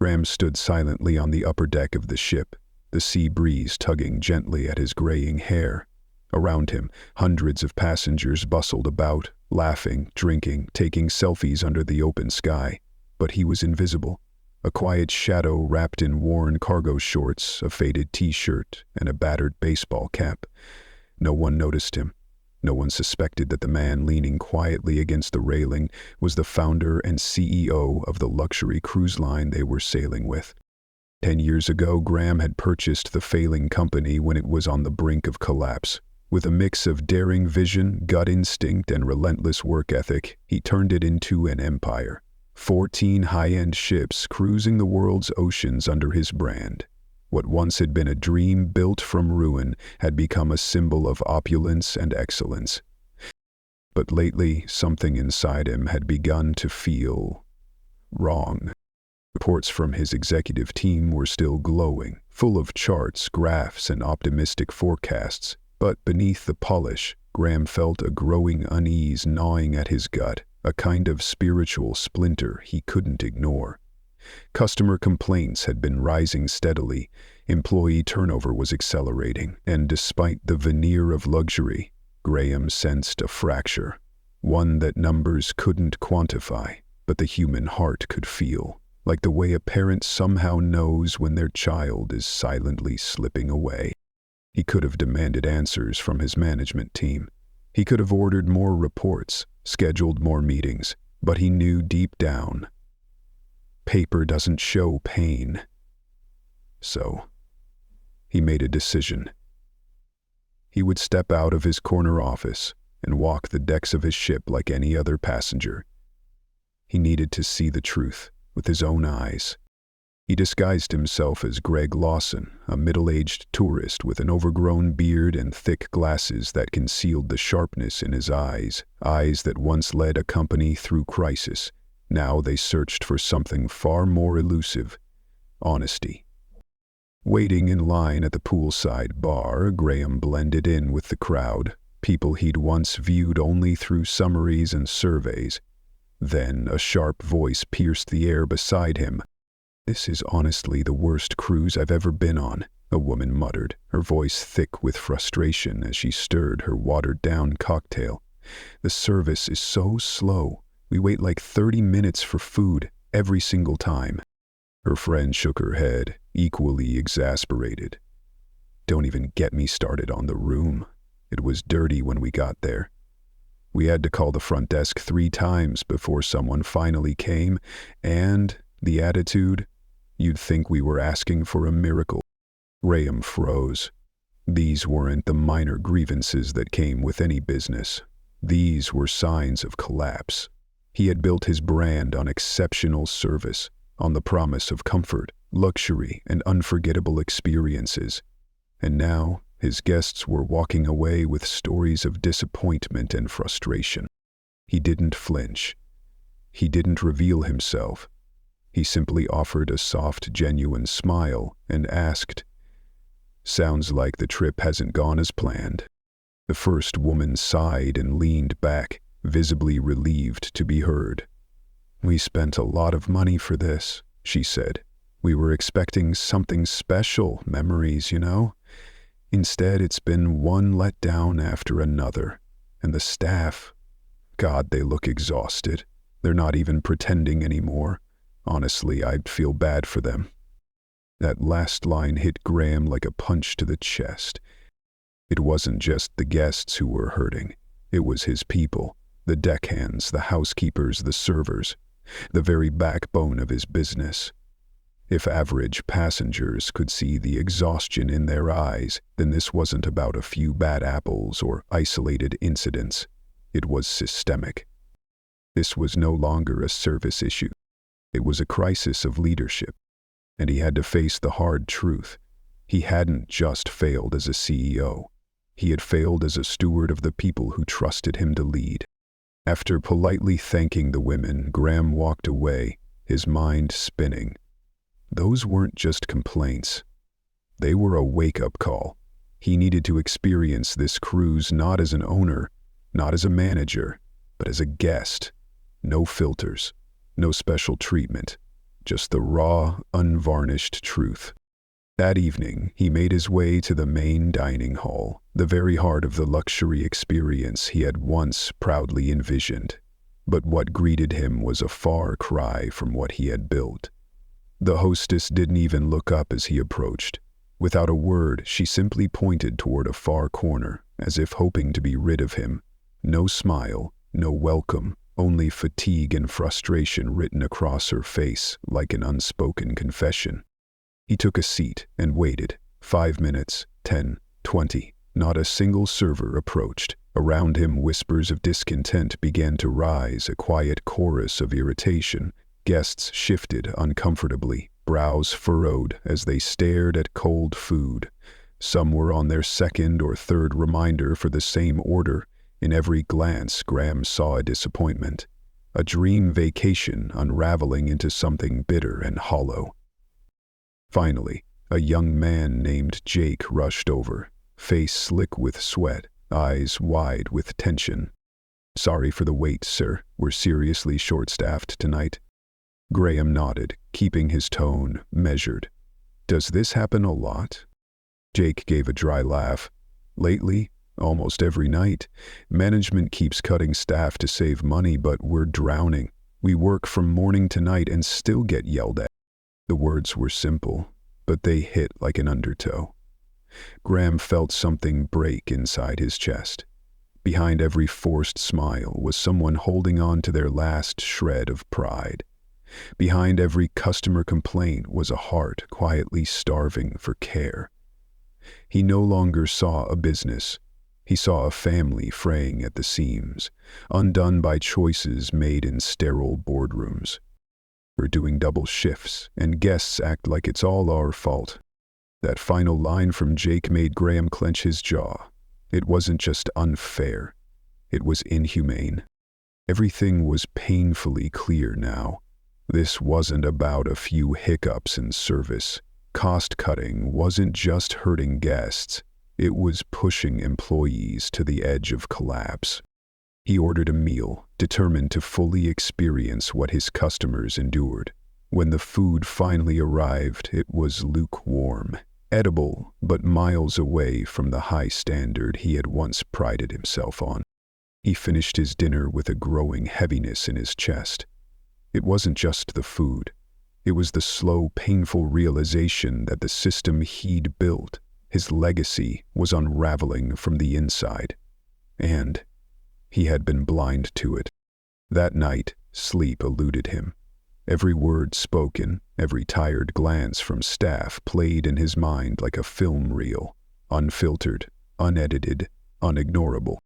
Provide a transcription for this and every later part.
Graham stood silently on the upper deck of the ship, the sea breeze tugging gently at his graying hair. Around him, hundreds of passengers bustled about, laughing, drinking, taking selfies under the open sky. But he was invisible, a quiet shadow wrapped in worn cargo shorts, a faded t-shirt, and a battered baseball cap. No one noticed him. No one suspected that the man leaning quietly against the railing was the founder and CEO of the luxury cruise line they were sailing with. 10 years ago, Graham had purchased the failing company when it was on the brink of collapse. With a mix of daring vision, gut instinct, and relentless work ethic, he turned it into an empire. 14 high-end ships cruising the world's oceans under his brand. What once had been a dream built from ruin had become a symbol of opulence and excellence. But lately, something inside him had begun to feel wrong. Reports from his executive team were still glowing, full of charts, graphs, and optimistic forecasts. But beneath the polish, Graham felt a growing unease gnawing at his gut, a kind of spiritual splinter he couldn't ignore. Customer complaints had been rising steadily, employee turnover was accelerating, and despite the veneer of luxury, Graham sensed a fracture, one that numbers couldn't quantify, but the human heart could feel, like the way a parent somehow knows when their child is silently slipping away. He could have demanded answers from his management team. He could have ordered more reports, scheduled more meetings, but he knew deep down, paper doesn't show pain. So, he made a decision. He would step out of his corner office and walk the decks of his ship like any other passenger. He needed to see the truth with his own eyes. He disguised himself as Greg Lawson, a middle-aged tourist with an overgrown beard and thick glasses that concealed the sharpness in his eyes that once led a company through crisis. Now they searched for something far more elusive: honesty. Waiting in line at the poolside bar, Graham blended in with the crowd, people he'd once viewed only through summaries and surveys. Then a sharp voice pierced the air beside him. "This is honestly the worst cruise I've ever been on," a woman muttered, her voice thick with frustration as she stirred her watered-down cocktail. "The service is so slow. We wait like 30 minutes for food, every single time." Her friend shook her head, equally exasperated. "Don't even get me started on the room. It was dirty when we got there. We had to call the front desk 3 times before someone finally came, and the attitude, you'd think we were asking for a miracle." Graham froze. These weren't the minor grievances that came with any business. These were signs of collapse. He had built his brand on exceptional service, on the promise of comfort, luxury, and unforgettable experiences. And now, his guests were walking away with stories of disappointment and frustration. He didn't flinch. He didn't reveal himself. He simply offered a soft, genuine smile and asked, "Sounds like the trip hasn't gone as planned." The first woman sighed and leaned back, visibly relieved to be heard. "We spent a lot of money for this," she said. "We were expecting something special, memories, you know. Instead, it's been one letdown after another. And the staff, God, they look exhausted. They're not even pretending anymore. Honestly, I'd feel bad for them." That last line hit Graham like a punch to the chest. It wasn't just the guests who were hurting. It was his people, the deckhands, the housekeepers, the servers, the very backbone of his business. If average passengers could see the exhaustion in their eyes, then this wasn't about a few bad apples or isolated incidents. It was systemic. This was no longer a service issue. It was a crisis of leadership. And he had to face the hard truth. He hadn't just failed as a CEO. He had failed as a steward of the people who trusted him to lead. After politely thanking the women, Graham walked away, his mind spinning. Those weren't just complaints. They were a wake-up call. He needed to experience this cruise not as an owner, not as a manager, but as a guest. No filters, no special treatment, just the raw, unvarnished truth. That evening, he made his way to the main dining hall, the very heart of the luxury experience he had once proudly envisioned. But what greeted him was a far cry from what he had built. The hostess didn't even look up as he approached. Without a word, she simply pointed toward a far corner, as if hoping to be rid of him. No smile, no welcome, only fatigue and frustration written across her face like an unspoken confession. He took a seat and waited. 5 minutes, 10, 20. Not a single server approached. Around him, whispers of discontent began to rise, a quiet chorus of irritation. Guests shifted uncomfortably, brows furrowed as they stared at cold food. Some were on their second or third reminder for the same order. In every glance, Graham saw a disappointment. A dream vacation unraveling into something bitter and hollow. Finally, a young man named Jake rushed over, face slick with sweat, eyes wide with tension. "Sorry for the wait, sir. We're seriously short-staffed tonight." Graham nodded, keeping his tone measured. "Does this happen a lot?" Jake gave a dry laugh. "Lately, almost every night. Management keeps cutting staff to save money, but we're drowning. We work from morning to night and still get yelled at." The words were simple, but they hit like an undertow. Graham felt something break inside his chest. Behind every forced smile was someone holding on to their last shred of pride. Behind every customer complaint was a heart quietly starving for care. He no longer saw a business. He saw a family fraying at the seams, undone by choices made in sterile boardrooms. We're doing double shifts, and guests act like it's all our fault. That final line from Jake made Graham clench his jaw. It wasn't just unfair. It was inhumane. Everything was painfully clear now. This wasn't about a few hiccups in service. Cost-cutting wasn't just hurting guests. It was pushing employees to the edge of collapse. He ordered a meal, determined to fully experience what his customers endured. When the food finally arrived, it was lukewarm, edible, but miles away from the high standard he had once prided himself on. He finished his dinner with a growing heaviness in his chest. It wasn't just the food. It was the slow, painful realization that the system he'd built, his legacy, was unraveling from the inside. And he had been blind to it. That night, sleep eluded him. Every word spoken, every tired glance from staff played in his mind like a film reel, unfiltered, unedited, unignorable.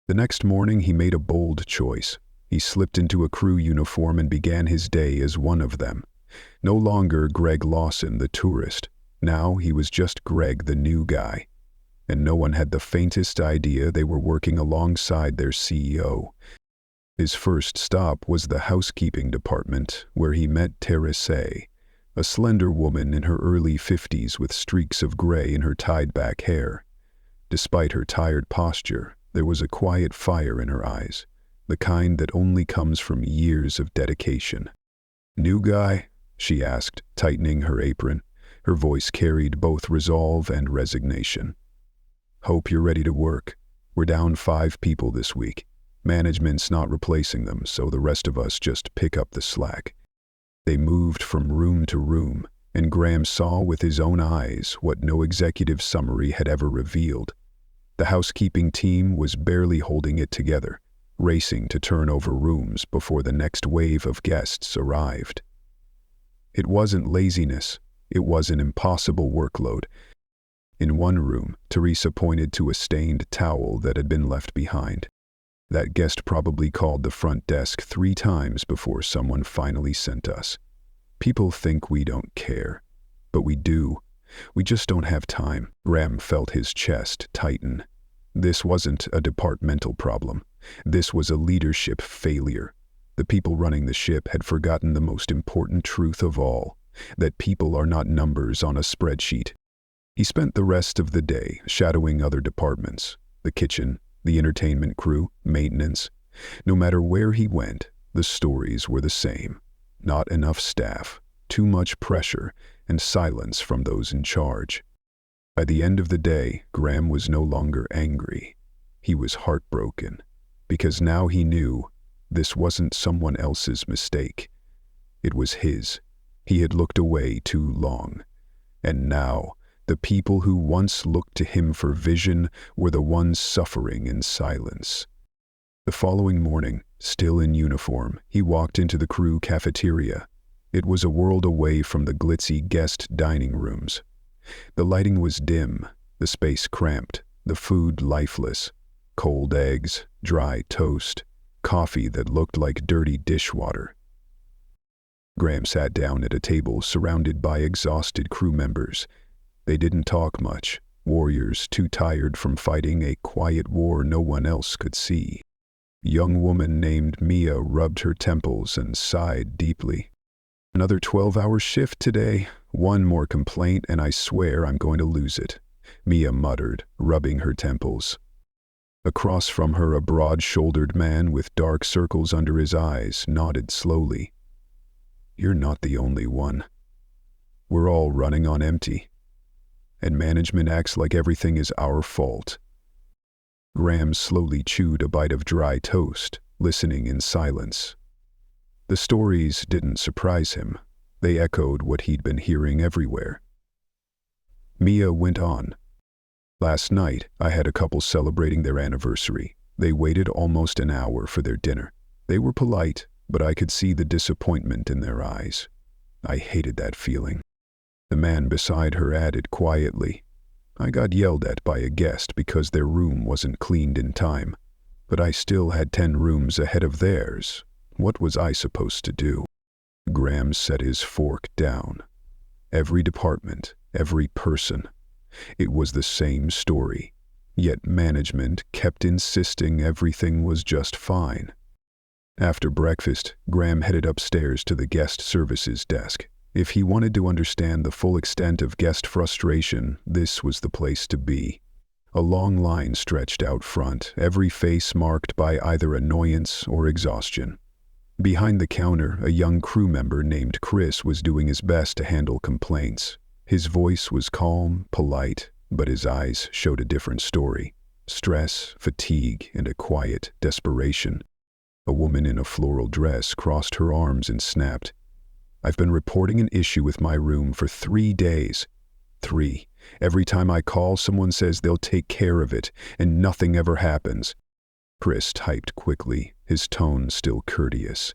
The next morning he made a bold choice. He slipped into a crew uniform and began his day as one of them. No longer Greg Lawson, the tourist. Now he was just Greg, the new guy. And no one had the faintest idea they were working alongside their CEO. His first stop was the housekeeping department, where he met Therese, a slender woman in her early 50s with streaks of gray in her tied-back hair. Despite her tired posture, there was a quiet fire in her eyes, the kind that only comes from years of dedication. "New guy?" she asked, tightening her apron. Her voice carried both resolve and resignation. "Hope you're ready to work. We're down 5 people this week. Management's not replacing them, so the rest of us just pick up the slack." They moved from room to room, and Graham saw with his own eyes what no executive summary had ever revealed. The housekeeping team was barely holding it together, racing to turn over rooms before the next wave of guests arrived. It wasn't laziness, it was an impossible workload. In one room, Teresa pointed to a stained towel that had been left behind. "That guest probably called the front desk 3 times before someone finally sent us. People think we don't care, but we do. We just don't have time." Graham felt his chest tighten. This wasn't a departmental problem. This was a leadership failure. The people running the ship had forgotten the most important truth of all, that people are not numbers on a spreadsheet. He spent the rest of the day shadowing other departments, the kitchen, the entertainment crew, maintenance. No matter where he went, the stories were the same. Not enough staff, too much pressure, and silence from those in charge. By the end of the day, Graham was no longer angry. He was heartbroken, because now he knew this wasn't someone else's mistake. It was his. He had looked away too long. And now, the people who once looked to him for vision were the ones suffering in silence. The following morning, still in uniform, he walked into the crew cafeteria. It was a world away from the glitzy guest dining rooms. The lighting was dim, the space cramped, the food lifeless. Cold eggs, dry toast, coffee that looked like dirty dishwater. Graham sat down at a table surrounded by exhausted crew members. They didn't talk much, warriors too tired from fighting a quiet war no one else could see. A young woman named Mia rubbed her temples and sighed deeply. Another 12-hour shift today, one more complaint and I swear I'm going to lose it, Mia muttered, rubbing her temples. Across from her, a broad-shouldered man with dark circles under his eyes nodded slowly. You're not the only one. We're all running on empty. And management acts like everything is our fault. Graham slowly chewed a bite of dry toast, listening in silence. The stories didn't surprise him. They echoed what he'd been hearing everywhere. Mia went on. Last night, I had a couple celebrating their anniversary. They waited almost an hour for their dinner. They were polite, but I could see the disappointment in their eyes. I hated that feeling. The man beside her added quietly, I got yelled at by a guest because their room wasn't cleaned in time, but I still had 10 rooms ahead of theirs. What was I supposed to do? Graham set his fork down. Every department, every person. It was the same story, yet management kept insisting everything was just fine. After breakfast, Graham headed upstairs to the guest services desk. If he wanted to understand the full extent of guest frustration, this was the place to be. A long line stretched out front, every face marked by either annoyance or exhaustion. Behind the counter, a young crew member named Chris was doing his best to handle complaints. His voice was calm, polite, but his eyes showed a different story. Stress, fatigue, and a quiet desperation. A woman in a floral dress crossed her arms and snapped, I've been reporting an issue with my room for 3 days. 3. Every time I call, someone says they'll take care of it, and nothing ever happens. Chris typed quickly, his tone still courteous.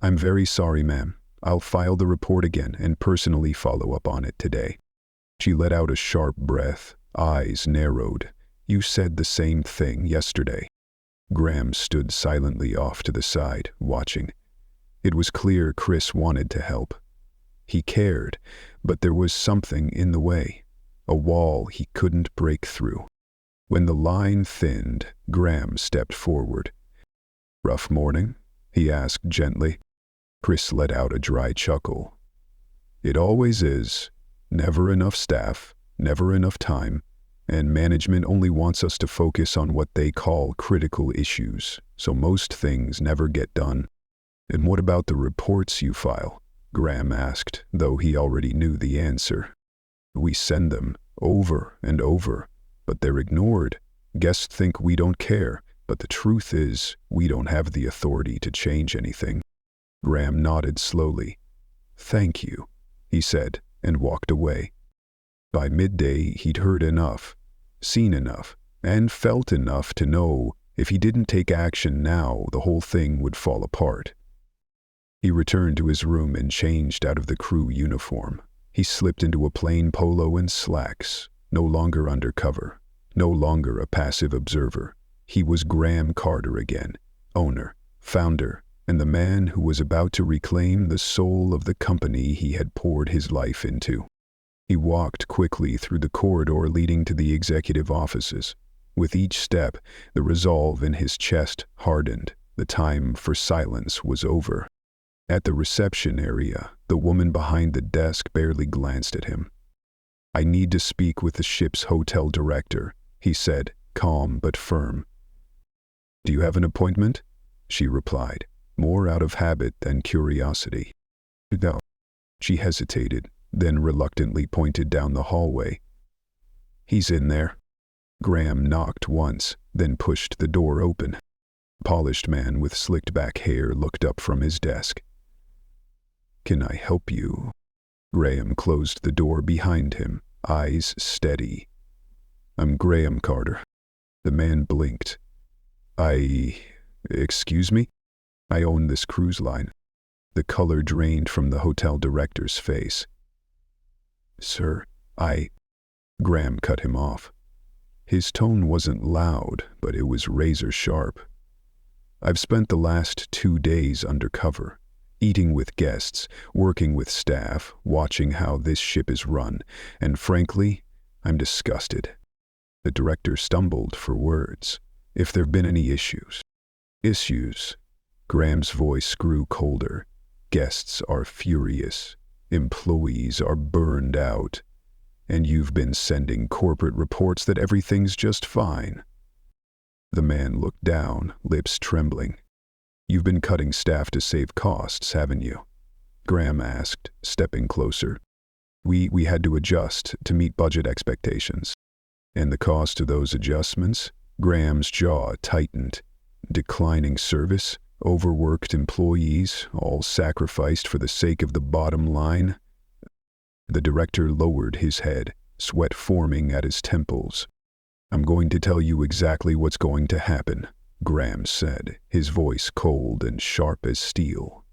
I'm very sorry, ma'am. I'll file the report again and personally follow up on it today. She let out a sharp breath, eyes narrowed. You said the same thing yesterday. Graham stood silently off to the side, watching. It was clear Chris wanted to help. He cared, but there was something in the way, a wall he couldn't break through. When the line thinned, Graham stepped forward. Rough morning? He asked gently. Chris let out a dry chuckle. It always is. Never enough staff, never enough time, and management only wants us to focus on what they call critical issues, so most things never get done. And what about the reports you file? Graham asked, though he already knew the answer. We send them over and over, but they're ignored. Guests think we don't care, but the truth is, we don't have the authority to change anything. Graham nodded slowly. Thank you, he said, and walked away. By midday, he'd heard enough, seen enough, and felt enough to know if he didn't take action now, the whole thing would fall apart. He returned to his room and changed out of the crew uniform. He slipped into a plain polo and slacks, no longer undercover, no longer a passive observer. He was Graham Carter again, owner, founder, and the man who was about to reclaim the soul of the company he had poured his life into. He walked quickly through the corridor leading to the executive offices. With each step, the resolve in his chest hardened. The time for silence was over. At the reception area, the woman behind the desk barely glanced at him. I need to speak with the ship's hotel director, he said, calm but firm. Do you have an appointment? She replied, more out of habit than curiosity. No. She hesitated, then reluctantly pointed down the hallway. "He's in there." Graham knocked once, then pushed the door open. A polished man with slicked back hair looked up from his desk. "Can I help you?" Graham closed the door behind him, eyes steady. "I'm Graham Carter." The man blinked. Excuse me? I own this cruise line." The color drained from the hotel director's face. "Sir, Graham cut him off. His tone wasn't loud, but it was razor sharp. "I've spent the last 2 days undercover, eating with guests, working with staff, watching how this ship is run, and frankly, I'm disgusted." The director stumbled for words. "If there've been any issues." "Issues?" Graham's voice grew colder. "Guests are furious. Employees are burned out. And you've been sending corporate reports that everything's just fine." The man looked down, lips trembling. "You've been cutting staff to save costs, haven't you?" Graham asked, stepping closer. We had to adjust to meet budget expectations." "And the cost of those adjustments?" Graham's jaw tightened. "Declining service, overworked employees, all sacrificed for the sake of the bottom line." The director lowered his head, sweat forming at his temples. "I'm going to tell you exactly what's going to happen," Graham said, his voice cold and sharp as steel.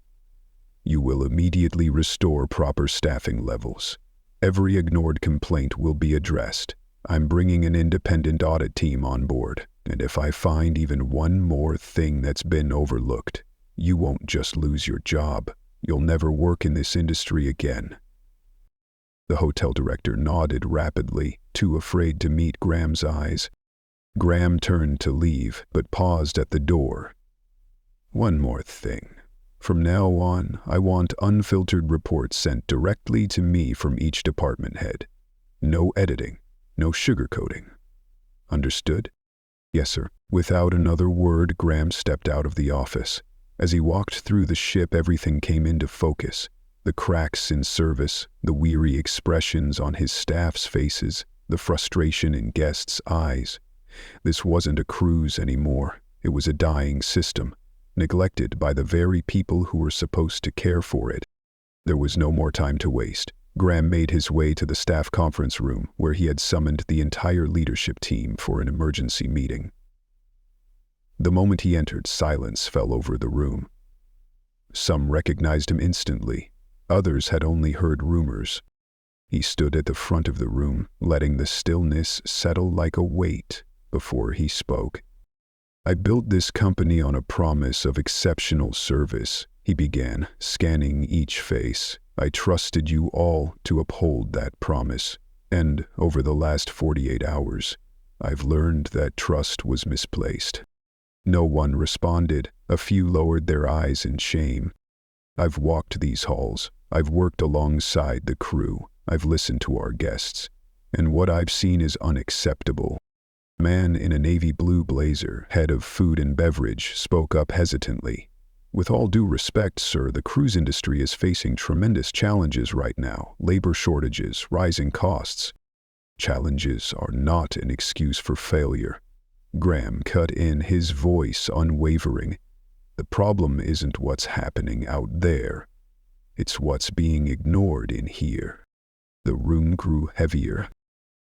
"You will immediately restore proper staffing levels. Every ignored complaint will be addressed. I'm bringing an independent audit team on board, and if I find even one more thing that's been overlooked, you won't just lose your job, you'll never work in this industry again." The hotel director nodded rapidly, too afraid to meet Graham's eyes. Graham turned to leave, but paused at the door. "One more thing. From now on, I want unfiltered reports sent directly to me from each department head. No editing, no sugarcoating. Understood?" "Yes, sir." Without another word, Graham stepped out of the office. As he walked through the ship, everything came into focus. The cracks in service, the weary expressions on his staff's faces, the frustration in guests' eyes. This wasn't a cruise anymore. It was a dying system, neglected by the very people who were supposed to care for it. There was no more time to waste. Graham made his way to the staff conference room, where he had summoned the entire leadership team for an emergency meeting. The moment he entered, silence fell over the room. Some recognized him instantly. Others had only heard rumors. He stood at the front of the room, letting the stillness settle like a weight before he spoke. "I built this company on a promise of exceptional service," he began, scanning each face. "I trusted you all to uphold that promise, and over the last 48 hours, I've learned that trust was misplaced." No one responded. A few lowered their eyes in shame. "I've walked these halls. I've worked alongside the crew. I've listened to our guests. And what I've seen is unacceptable." A man in a navy blue blazer, head of food and beverage, spoke up hesitantly. "With all due respect, sir, the cruise industry is facing tremendous challenges right now. Labor shortages, rising costs. Challenges are not an excuse for failure." Graham cut in, his voice unwavering. "The problem isn't what's happening out there. It's what's being ignored in here." The room grew heavier.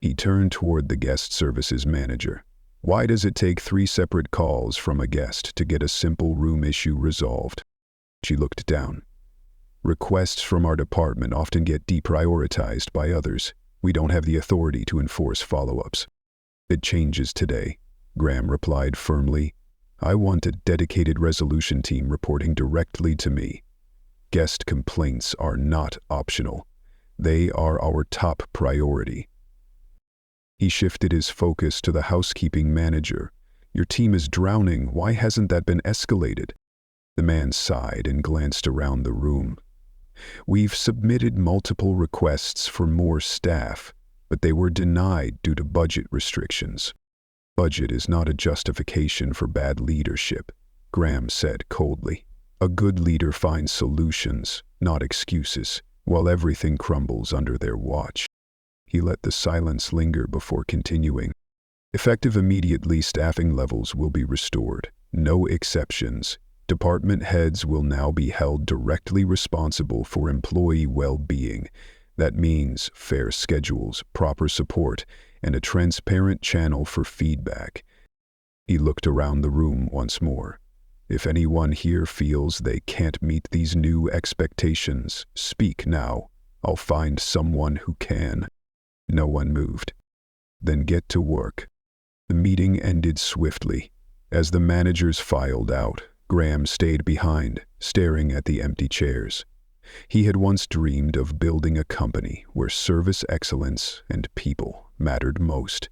He turned toward the guest services manager. "Why does it take 3 separate calls from a guest to get a simple room issue resolved?" She looked down. "Requests from our department often get deprioritized by others. We don't have the authority to enforce follow-ups." "It changes today," Graham replied firmly. "I want a dedicated resolution team reporting directly to me. Guest complaints are not optional. They are our top priority." He shifted his focus to the housekeeping manager. "Your team is drowning. Why hasn't that been escalated?" The man sighed and glanced around the room. "We've submitted multiple requests for more staff, but they were denied due to budget restrictions." "Budget is not a justification for bad leadership," Graham said coldly. "A good leader finds solutions, not excuses. while everything crumbles under their watch. He let the silence linger before continuing. Effective immediately, staffing levels will be restored. No exceptions. Department heads will now be held directly responsible for employee well-being. That means fair schedules, proper support, and a transparent channel for feedback. He looked around the room once more. If anyone here feels they can't meet these new expectations, speak now. I'll find someone who can. No one moved. Then get to work. The meeting ended swiftly. As the managers filed out, Graham stayed behind, staring at the empty chairs. He had once dreamed of building a company where service excellence and people mattered most.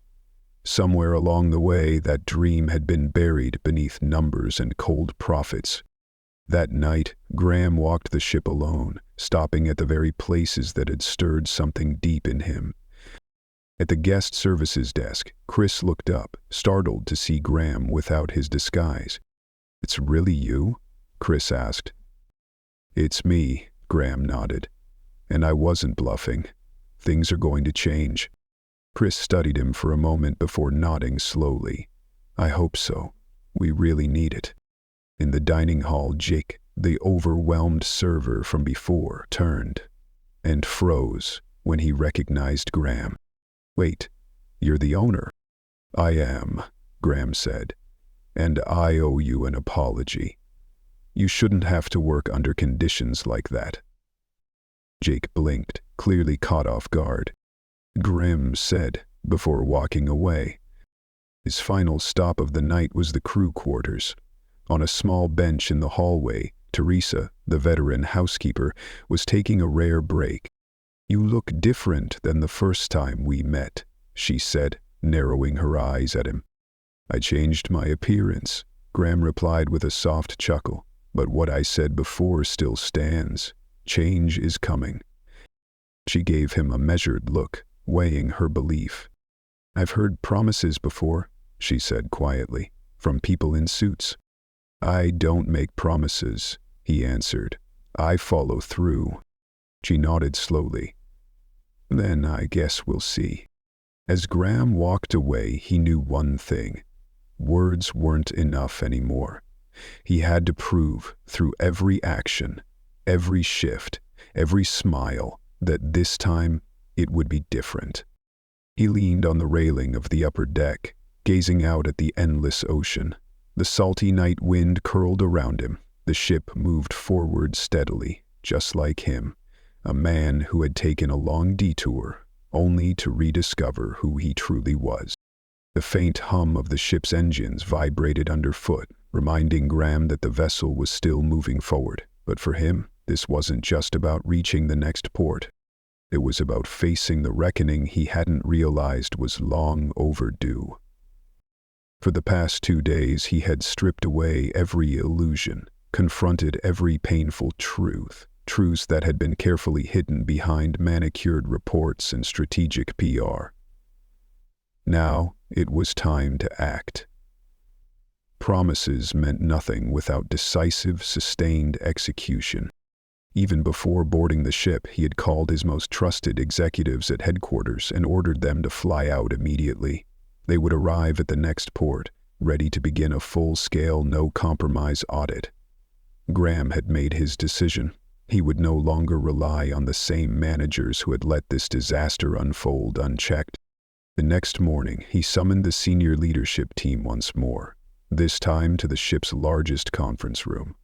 Somewhere along the way, that dream had been buried beneath numbers and cold profits. That night, Graham walked the ship alone, stopping at the very places that had stirred something deep in him. At the guest services desk, Chris looked up, startled to see Graham without his disguise. "It's really you?" Chris asked. "It's me," Graham nodded. "And I wasn't bluffing. Things are going to change." Chris studied him for a moment before nodding slowly. "I hope so. We really need it." In the dining hall, Jake, the overwhelmed server from before, turned and froze when he recognized Graham. "Wait, you're the owner?" "I am," Graham said, "and I owe you an apology. You shouldn't have to work under conditions like that." Jake blinked, clearly caught off guard. Graham said, before walking away. His final stop of the night was the crew quarters. On a small bench in the hallway, Teresa, the veteran housekeeper, was taking a rare break. "You look different than the first time we met," she said, narrowing her eyes at him. "I changed my appearance," Graham replied with a soft chuckle. "But what I said before still stands. Change is coming." She gave him a measured look, weighing her belief. "I've heard promises before," she said quietly, "from people in suits." "I don't make promises," he answered. "I follow through." She nodded slowly. "Then I guess we'll see." As Graham walked away, he knew one thing. Words weren't enough anymore. He had to prove, through every action, every shift, every smile, that this time it would be different. He leaned on the railing of the upper deck, gazing out at the endless ocean. The salty night wind curled around him. The ship moved forward steadily, just like him, a man who had taken a long detour, only to rediscover who he truly was. The faint hum of the ship's engines vibrated underfoot, reminding Graham that the vessel was still moving forward. But for him, this wasn't just about reaching the next port. It was about facing the reckoning he hadn't realized was long overdue. For the past 2 days, he had stripped away every illusion, confronted every painful truths that had been carefully hidden behind manicured reports and strategic PR. Now, it was time to act. Promises meant nothing without decisive, sustained execution. Even before boarding the ship, he had called his most trusted executives at headquarters and ordered them to fly out immediately. They would arrive at the next port, ready to begin a full-scale, no-compromise audit. Graham had made his decision. He would no longer rely on the same managers who had let this disaster unfold unchecked. The next morning, he summoned the senior leadership team once more, this time to the ship's largest conference room.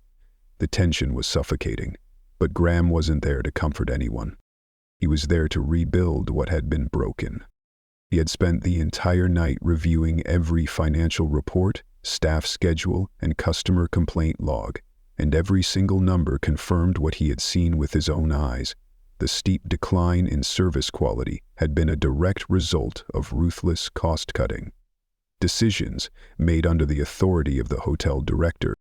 The tension was suffocating. But Graham wasn't there to comfort anyone. He was there to rebuild what had been broken. He had spent the entire night reviewing every financial report, staff schedule, and customer complaint log, and every single number confirmed what he had seen with his own eyes. The steep decline in service quality had been a direct result of ruthless cost-cutting. Decisions made under the authority of the hotel director.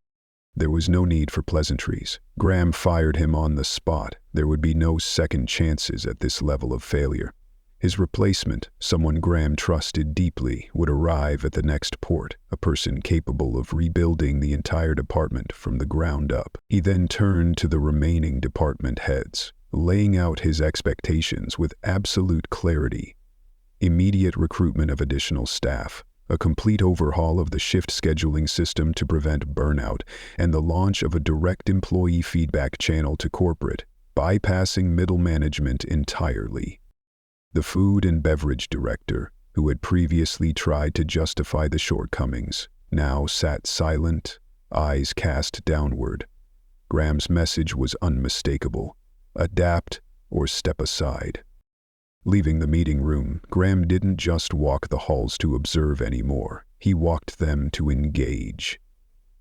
There was no need for pleasantries. Graham fired him on the spot. There would be no second chances at this level of failure. His replacement, someone Graham trusted deeply, would arrive at the next port, a person capable of rebuilding the entire department from the ground up. He then turned to the remaining department heads. laying out his expectations with absolute clarity. Immediate recruitment of additional staff, a complete overhaul of the shift scheduling system to prevent burnout, and the launch of a direct employee feedback channel to corporate, bypassing middle management entirely. The food and beverage director, who had previously tried to justify the shortcomings, now sat silent, eyes cast downward. Graham's message was unmistakable: adapt or step aside. Leaving the meeting room, Graham didn't just walk the halls to observe anymore. He walked them to engage.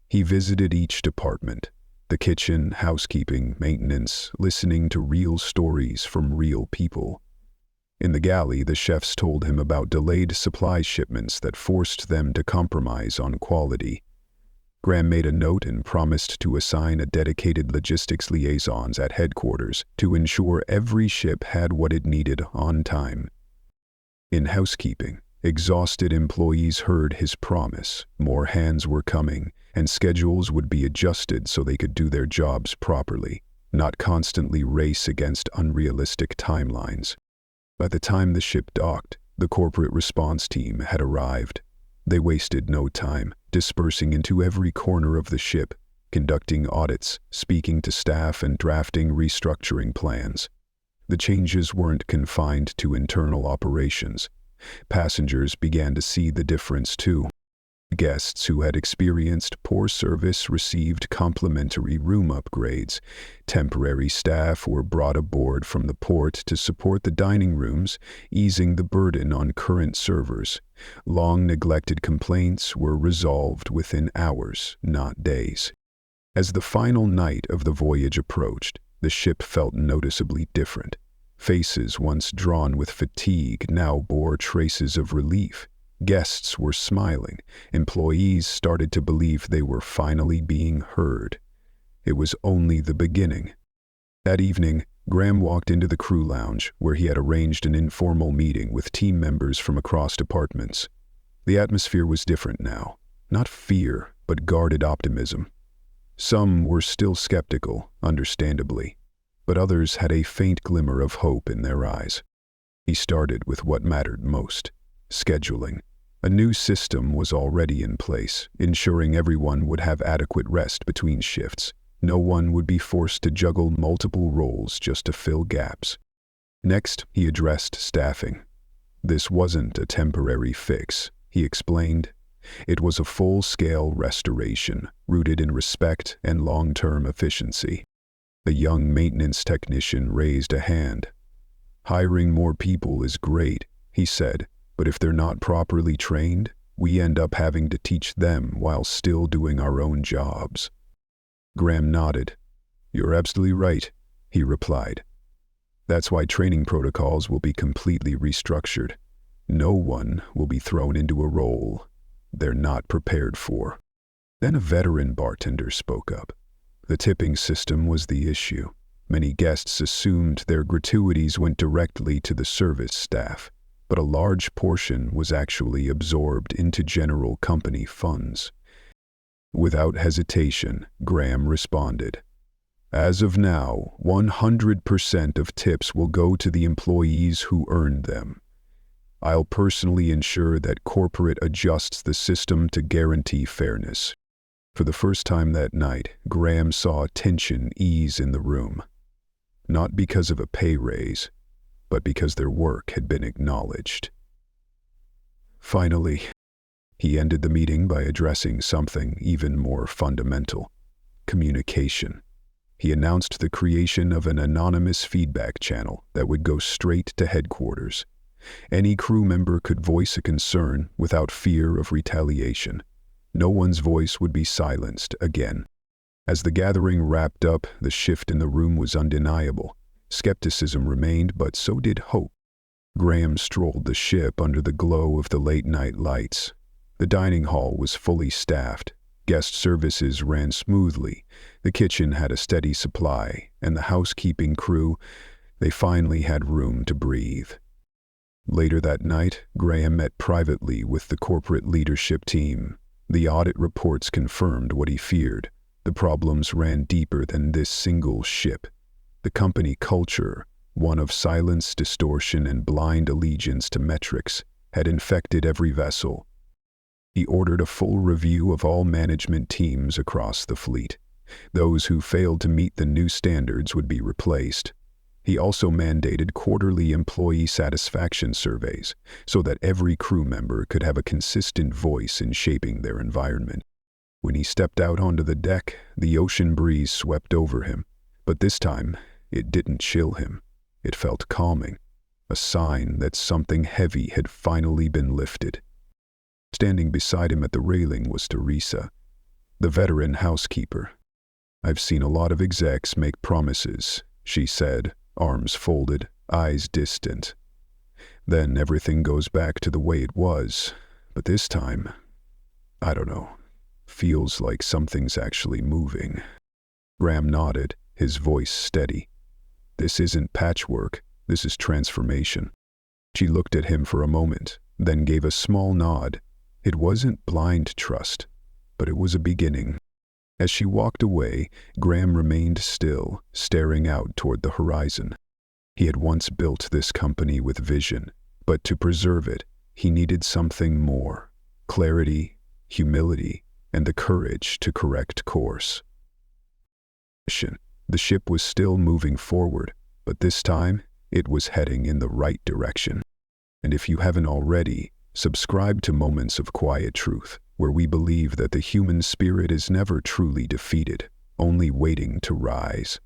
He visited each department, the kitchen, housekeeping, maintenance, listening to real stories from real people. In the galley, the chefs told him about delayed supply shipments that forced them to compromise on quality. Graham made a note and promised to assign a dedicated logistics liaisons at headquarters to ensure every ship had what it needed on time. In housekeeping, exhausted employees heard his promise. More hands were coming, and schedules would be adjusted so they could do their jobs properly, not constantly race against unrealistic timelines. By the time the ship docked, the corporate response team had arrived. They wasted no time, dispersing into every corner of the ship, conducting audits, speaking to staff, and drafting restructuring plans. The changes weren't confined to internal operations. Passengers began to see the difference too. Guests who had experienced poor service received complimentary room upgrades. Temporary staff were brought aboard from the port to support the dining rooms, easing the burden on current servers. Long-neglected complaints were resolved within hours, not days. As the final night of the voyage approached, the ship felt noticeably different. Faces once drawn with fatigue now bore traces of relief. Guests were smiling. Employees started to believe they were finally being heard. It was only the beginning. That evening, Graham walked into the crew lounge, where he had arranged an informal meeting with team members from across departments. The atmosphere was different now. Not fear, but guarded optimism. Some were still skeptical, understandably, but others had a faint glimmer of hope in their eyes. He started with what mattered most: scheduling. A new system was already in place, ensuring everyone would have adequate rest between shifts. No one would be forced to juggle multiple roles just to fill gaps. Next, he addressed staffing. This wasn't a temporary fix, he explained. It was a full-scale restoration, rooted in respect and long-term efficiency. A young maintenance technician raised a hand. "Hiring more people is great," he said, "but if they're not properly trained, we end up having to teach them while still doing our own jobs." Graham nodded. "You're absolutely right," he replied. "That's why training protocols will be completely restructured. No one will be thrown into a role they're not prepared for." Then a veteran bartender spoke up. The tipping system was the issue. Many guests assumed their gratuities went directly to the service staff, but a large portion was actually absorbed into general company funds. Without hesitation, Graham responded, "As of now, 100% of tips will go to the employees who earned them. I'll personally ensure that corporate adjusts the system to guarantee fairness." For the first time that night, Graham saw tension ease in the room. Not because of a pay raise, but because their work had been acknowledged. Finally, he ended the meeting by addressing something even more fundamental: communication. He announced the creation of an anonymous feedback channel that would go straight to headquarters. Any crew member could voice a concern without fear of retaliation. No one's voice would be silenced again. As the gathering wrapped up, the shift in the room was undeniable. Skepticism remained, but so did hope. Graham strolled the ship under the glow of the late-night lights. The dining hall was fully staffed. Guest services ran smoothly. The kitchen had a steady supply, and the housekeeping crew, they finally had room to breathe. Later that night, Graham met privately with the corporate leadership team. The audit reports confirmed what he feared. The problems ran deeper than this single ship. The company culture, one of silence, distortion, and blind allegiance to metrics, had infected every vessel. He ordered a full review of all management teams across the fleet. Those who failed to meet the new standards would be replaced. He also mandated quarterly employee satisfaction surveys so that every crew member could have a consistent voice in shaping their environment. When he stepped out onto the deck, the ocean breeze swept over him, but this time it didn't chill him. It felt calming, a sign that something heavy had finally been lifted. Standing beside him at the railing was Teresa, the veteran housekeeper. "I've seen a lot of execs make promises," she said, arms folded, eyes distant. "Then everything goes back to the way it was. But this time, I don't know, feels like something's actually moving." Graham nodded, his voice steady. "This isn't patchwork, this is transformation." She looked at him for a moment, then gave a small nod. It wasn't blind trust, but it was a beginning. As she walked away, Graham remained still, staring out toward the horizon. He had once built this company with vision, but to preserve it, he needed something more: clarity, humility, and the courage to correct course. The ship was still moving forward, but this time, it was heading in the right direction. And if you haven't already, subscribe to Moments of Quiet Truth, where we believe that the human spirit is never truly defeated, only waiting to rise.